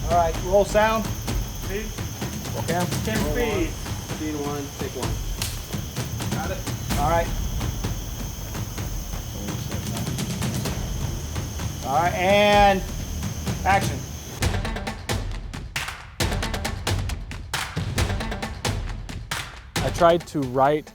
All right, roll sound. Speed. Roll cam. 10 speed. Speed 1, take 1. Got it. All right. All right, and action. I tried to write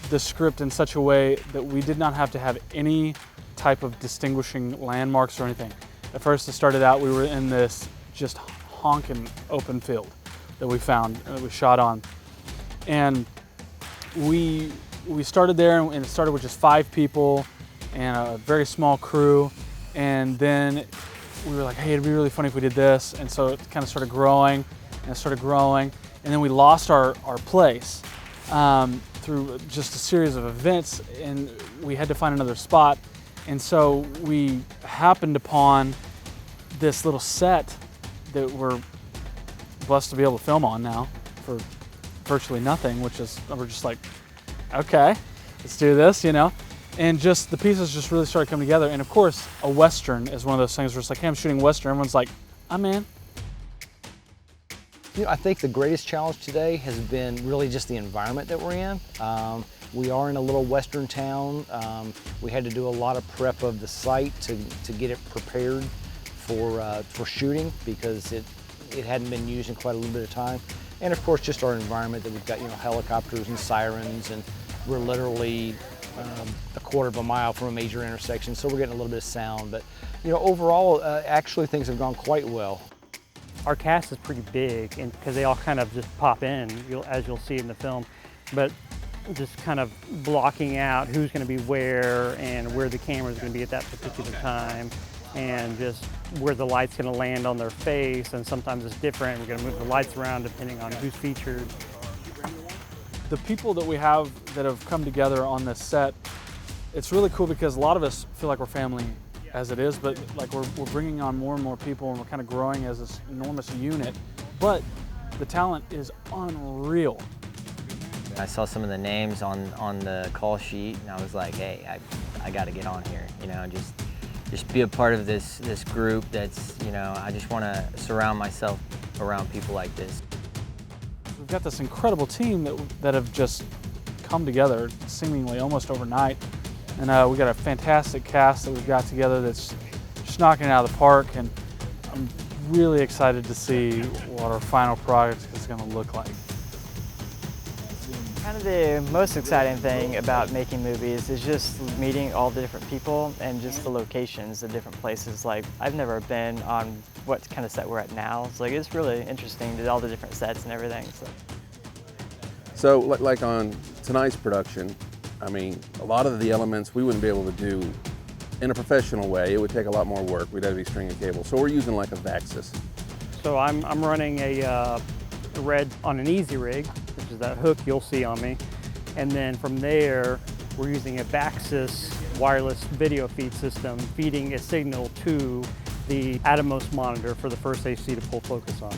the script in such a way that we did not have to have any type of distinguishing landmarks or anything. At first it started out, we were in this just honking open field that we found, that we shot on. And we started there, and it started with just 5 people and a very small crew. And then we were like, hey, it'd be really funny if we did this. And so it kind of started growing, and it started growing. And then we lost our place through just a series of events, and we had to find another spot. And so we happened upon this little set that we're blessed to be able to film on now for virtually nothing, which is, we're just like, okay, let's do this, you know? And just the pieces just really started coming together. And of course, a Western is one of those things where it's like, hey, I'm shooting Western. Everyone's like, I'm in. You know, I think the greatest challenge today has been really just the environment that we're in. We are in a little Western town. We had to do a lot of prep of the site to get it prepared for shooting, because it hadn't been used in quite a little bit of time. And of course, just our environment that we've got, you know, helicopters and sirens, and we're literally a quarter of a mile from a major intersection, so we're getting a little bit of sound. But you know, overall, actually things have gone quite well. Our cast is pretty big, and because they all kind of just pop in, as you'll see in the film, but just kind of blocking out who's going to be where and where the camera is going to be at that particular time, and just where the light's going to land on their face. And sometimes it's different. We're going to move the lights around depending on who's featured. The people that we have that have come together on this set, it's really cool because a lot of us feel like we're family as it is, but like we're bringing on more and more people, and we're kind of growing as this enormous unit. But the talent is unreal. I saw some of the names on the call sheet, and I was like, hey, I got to get on here, you know, just be a part of this group that's, you know, I just want to surround myself around people like this. We've got this incredible team that have just come together seemingly almost overnight. And we got a fantastic cast that we've got together that's just knocking it out of the park. And I'm really excited to see what our final product is going to look like. Kind of the most exciting thing about making movies is just meeting all the different people and just the locations, the different places. Like, I've never been on what kind of set we're at now. So like, it's really interesting to all the different sets and everything. So like on tonight's production, I mean, a lot of the elements we wouldn't be able to do in a professional way. It would take a lot more work. We'd have to be stringing cable. So we're using like a Vaxis. So I'm running a red on an easy rig, which is that hook you'll see on me. And then from there, we're using a Vaxis wireless video feed system, feeding a signal to the Atomos monitor for the first AC to pull focus on.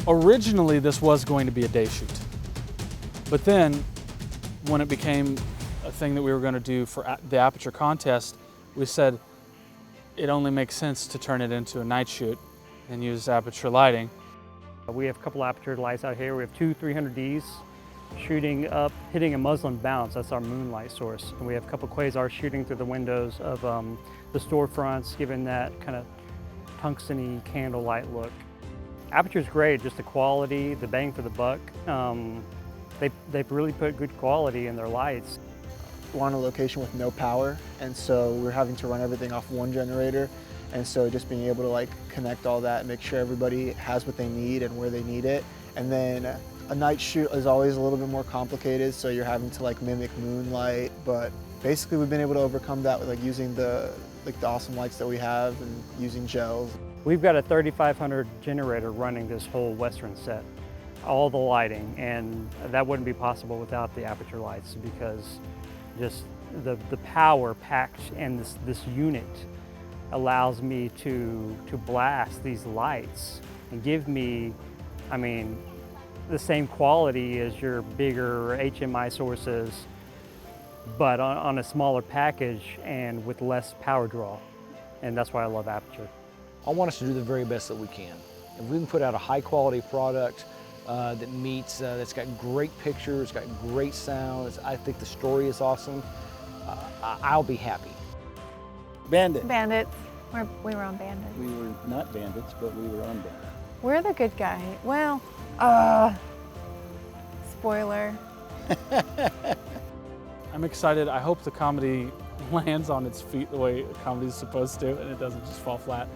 Originally, this was going to be a day shoot. But then, when it became a thing that we were going to do for the Aperture contest, we said it only makes sense to turn it into a night shoot and use Aperture lighting. We have a couple Aperture lights out here. We have two 300Ds shooting up, hitting a muslin bounce. That's our moonlight source. And we have a couple quasars shooting through the windows of the storefronts, giving that kind of tungsten-y candlelight look. Aperture's great, just the quality, the bang for the buck. They've really put good quality in their lights. We're on a location with no power, and so we're having to run everything off one generator. And so just being able to like connect all that and make sure everybody has what they need and where they need it. And then a night shoot is always a little bit more complicated, so you're having to like mimic moonlight. But basically we've been able to overcome that with like using the awesome lights that we have and using gels. We've got a 3500 generator running this whole Western set, all the lighting, and that wouldn't be possible without the Aperture lights, because just the power packed in this unit allows me to blast these lights and give me, I mean, the same quality as your bigger HMI sources, but on a smaller package and with less power draw. And that's why I love Aperture. I want us to do the very best that we can. If we can put out a high quality product that meets, that's got great pictures, got great sound, I think the story is awesome, I'll be happy. Bandit. Bandits. We were on Bandits. We were not bandits, but we were on bandits. We're the good guy. Well, spoiler. I'm excited. I hope the comedy lands on its feet the way a comedy is supposed to, and it doesn't just fall flat.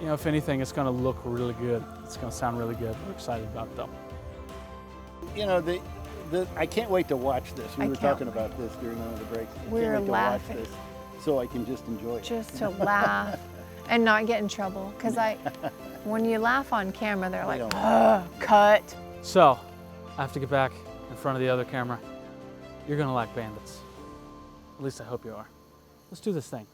You know, if anything, it's going to look really good. It's going to sound really good. We're excited about it, though. You know, I can't wait to watch this. We I were can't talking about this during one of the breaks. I We can't were wait to laughing. watch this so I can just enjoy it. Just to laugh and not get in trouble. Because when you laugh on camera, they're like, don't. cut. So, I have to get back in front of the other camera. You're going to like Bandits. At least I hope you are. Let's do this thing.